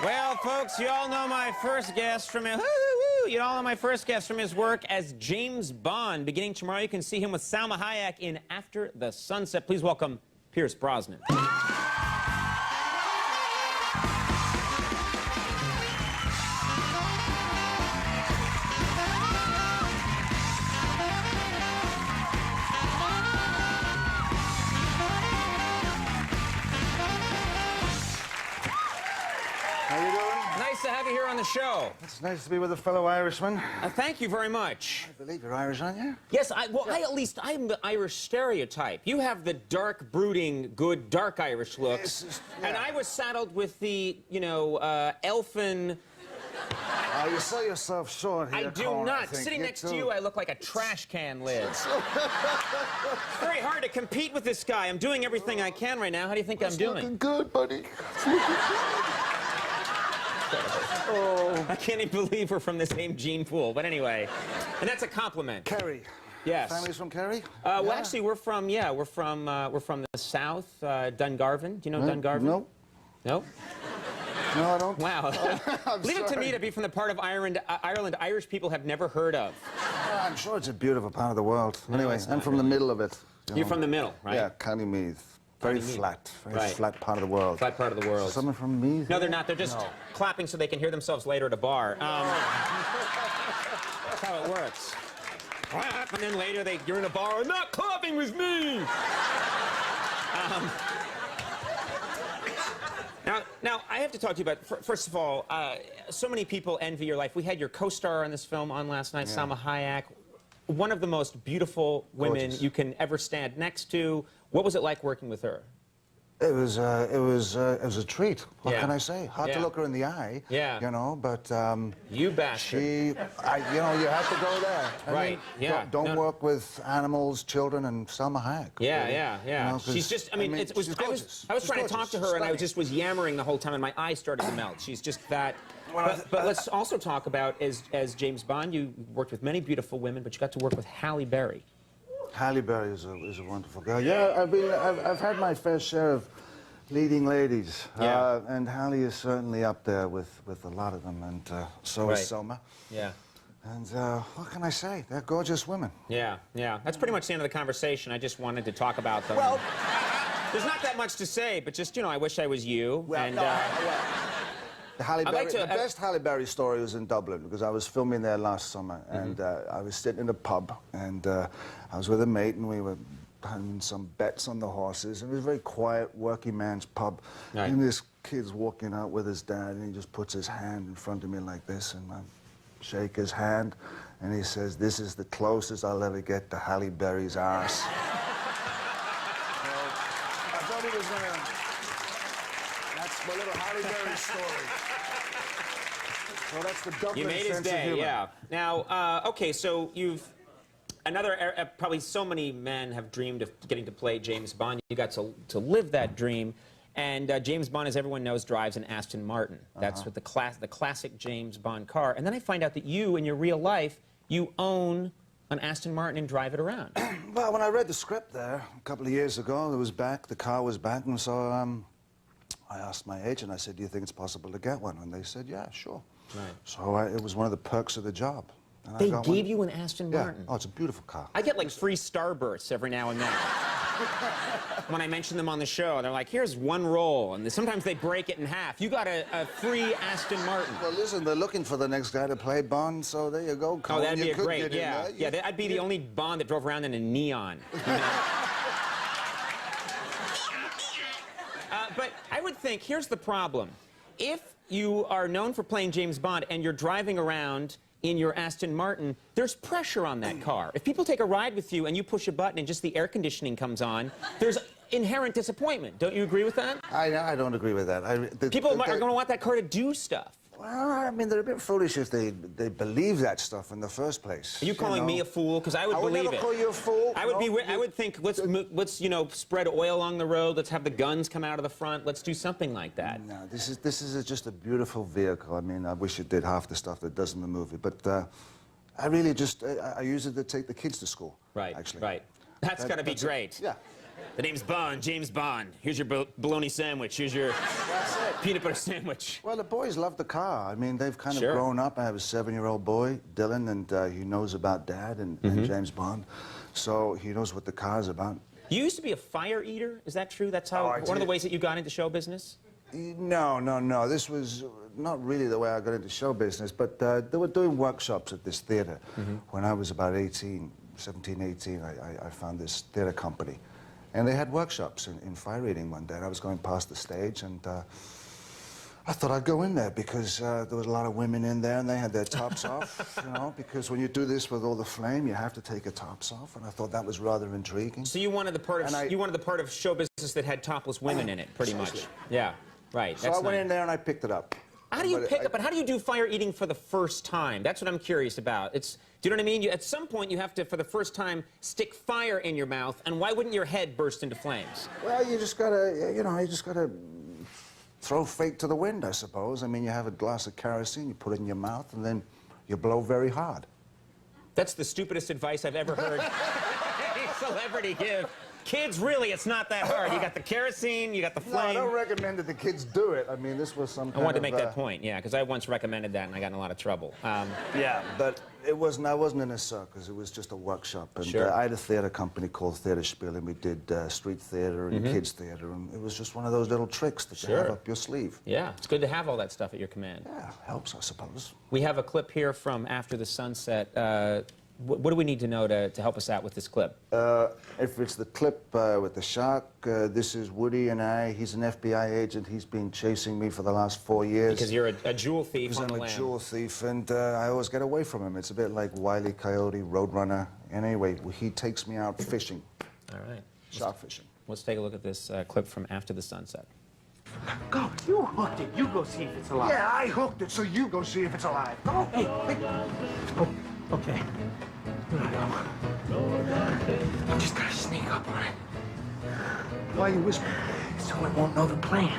Well, folks, you all know my first guest from his work as James Bond. Beginning tomorrow, you can see him with Salma Hayek in After the Sunset. Please welcome Pierce Brosnan. How you doing? Nice to have you here on the show. It's nice to be with a fellow Irishman. Thank you very much. I believe you're Irish, aren't you? Yes, I'm the Irish stereotype. You have the dark, brooding, good, dark Irish looks. Yes, And I was saddled with the, elfin... You sell yourself short here, I do Conan, not. think. Sitting You next too. to you, I look like a trash can lid. It's very hard to compete with this guy. I'm doing everything I can right now. How do you think I'm doing? Looking good, buddy. Oh. I can't even believe we're from the same gene pool. But anyway, and that's a compliment. Kerry. Yes. Family's from Kerry? Well, actually, we're from the South, Dungarvan. Do you know Dungarvan? No. No? No, I don't. Wow. Leave it to me to be from the part of Ireland Irish people have never heard of. I'm sure it's a beautiful part of the world. No, Anyway, it's I'm not from the middle of it. You're from the middle, right? Yeah, County Meath. Very flat. Very flat part of the world. Flat part of the world. Someone from Meath? No, they're not. They're just clapping so they can hear themselves later at a bar. That's how it works. Clap, and then later you're in a bar. I'm not clapping with me. Now, I have to talk to you about, first of all, so many people envy your life. We had your co-star on this film on last night, Salma Hayek. One of the most beautiful women you can ever stand next to. What was it like working with her? It was a treat. What can I say? Hard to look her in the eye. Yeah. You know, but you bastard. you have to go there. Right. Don't work with animals, children, and Salma Hayek. Yeah. You know, she's just. I mean, she's gorgeous. I was trying to talk to her, and I just was yammering the whole time, and my eyes started to melt. She's just that. But let's also talk about as James Bond. You worked with many beautiful women, but you got to work with Halle Berry. Halle Berry is a wonderful girl. Yeah, I've had my fair share of leading ladies. Yeah. And Halle is certainly up there with a lot of them, and so is Selma. Yeah. And what can I say? They're gorgeous women. Yeah. That's pretty much the end of the conversation. I just wanted to talk about them. Well, there's not that much to say, but just, I wish I was you. Well, the best Halle Berry story was in Dublin, because I was filming there last summer, and I was sitting in a pub, and I was with a mate, and we were having some bets on the horses, and it was a very quiet, working man's pub. Right. And this kid's walking out with his dad, and he just puts his hand in front of me like this, and I shake his hand, and he says, "This is the closest I'll ever get to Halle Berry's arse." So, I thought he was gonna... That's my little Halle Berry story. So that's the Dublin You made his sense of day, humor. yeah. Now, okay, so you've... probably so many men have dreamed of getting to play James Bond. You got to live that dream. And James Bond, as everyone knows, drives an Aston Martin. That's what the classic James Bond car. And then I find out that you, in your real life, you own an Aston Martin and drive it around. Well, when I read the script there a couple of years ago, it was back, the car was back, and so I asked my agent, I said, "Do you think it's possible to get one?" And they said, "Yeah, sure." Right. So it was one of the perks of the job. And They gave you an Aston Martin? Oh, it's a beautiful car. I get like free Starbursts every now and then. When I mention them on the show, they're like, "Here's one roll," and sometimes they break it in half. You got a free Aston Martin. Well, listen, they're looking for the next guy to play Bond, so there you go. Oh, that'd be great, yeah. Yeah, that'd be the only Bond that drove around in a neon. But I would think, here's the problem. If you are known for playing James Bond and you're driving around in your Aston Martin, there's pressure on that car. If people take a ride with you and you push a button and just the air conditioning comes on, there's inherent disappointment. Don't you agree with that? I don't agree with that. People are going to want that car to do stuff. Well, I mean, they're a bit foolish if they believe that stuff in the first place. Are you calling me a fool? Because I would believe it. I would never call you a fool. I would think, let's spread oil along the road. Let's have the guns come out of the front. Let's do something like that. No, this is just a beautiful vehicle. I mean, I wish it did half the stuff that does in the movie. But I really just I use it to take the kids to school. Right. Actually. Right. That's got to be great. Yeah. The name's Bond, James Bond. Here's your bologna sandwich. Here's your... That's it. peanut butter sandwich. Well, the boys love the car. I mean, they've kind of Sure. grown up. I have a 7-year-old boy, Dylan, and he knows about Dad and James Bond. So he knows what the car's about. You used to be a fire eater. Is that true? That's how Oh, I one of the did. ways that you got into show business? No. This was not really the way I got into show business, but they were doing workshops at this theater. When I was about 17, 18, I found this theater company. And they had workshops in fire eating one day. And I was going past the stage, and I thought I'd go in there because there was a lot of women in there, and they had their tops off, you know, because when you do this with all the flame, you have to take your tops off, and I thought that was rather intriguing. So you wanted the part of you wanted the part of show business that had topless women in it, pretty much. Yeah, right. So I went in there and I picked it up. How do you pick up? But how do you do fire eating for the first time? That's what I'm curious about. Do you know what I mean? At some point, you have to, for the first time, stick fire in your mouth. And why wouldn't your head burst into flames? Well, you just gotta, you know, throw fate to the wind, I suppose. I mean, you have a glass of kerosene, you put it in your mouth, and then you blow very hard. That's the stupidest advice I've ever heard any celebrity give. Kids, really, it's not that hard. You got the kerosene, you got the flame. No, I don't recommend that the kids do it. I mean, this was some kind I wanted to make that point, yeah, because I once recommended that and I got in a lot of trouble. Yeah, but I wasn't in a circus. It was just a workshop. And Sure. I had a theater company called Theater Spiel, and we did street theater and kids theater, and it was just one of those little tricks that you have up your sleeve. Yeah, it's good to have all that stuff at your command. Yeah, helps, I suppose. We have a clip here from After the Sunset. What do we need to know to help us out with this clip? If it's the clip with the shark, this is Woody and I. He's an FBI agent. He's been chasing me for the last 4 years. Because you're a jewel thief on the I'm a lam. jewel thief, and I always get away from him. It's a bit like Wile E. Coyote, Roadrunner. Anyway, he takes me out fishing. All right. Shark fishing. Let's take a look at this clip from After the Sunset. Go, you hooked it. You go see if it's alive. Yeah, I hooked it, so you go see if it's alive. Go. Hey. Oh, okay. Here we go. I just gotta sneak up on it. Why are you whispering? So it won't know the plan.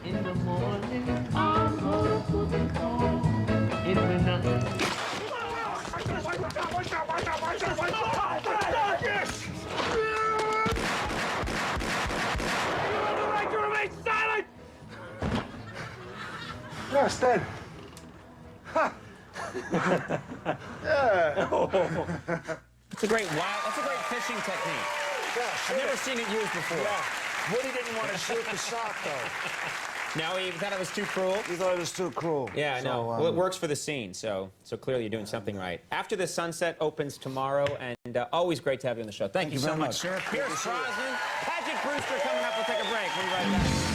In the morning, I'm gonna put it on. In the night. Yeah, it's dead. That's a great fishing technique. I've never seen it used before. Woody didn't want to shoot the shark, though. No, he thought it was too cruel. He thought it was too cruel. Yeah, so, no. Well, it works for the scene, so clearly you're doing something right. After the Sunset opens tomorrow, and always great to have you on the show. Thank you so very much, much. sir. Good to Pierce see you. Brosnan, Paget Brewster coming up. We'll take a break. We'll be right back.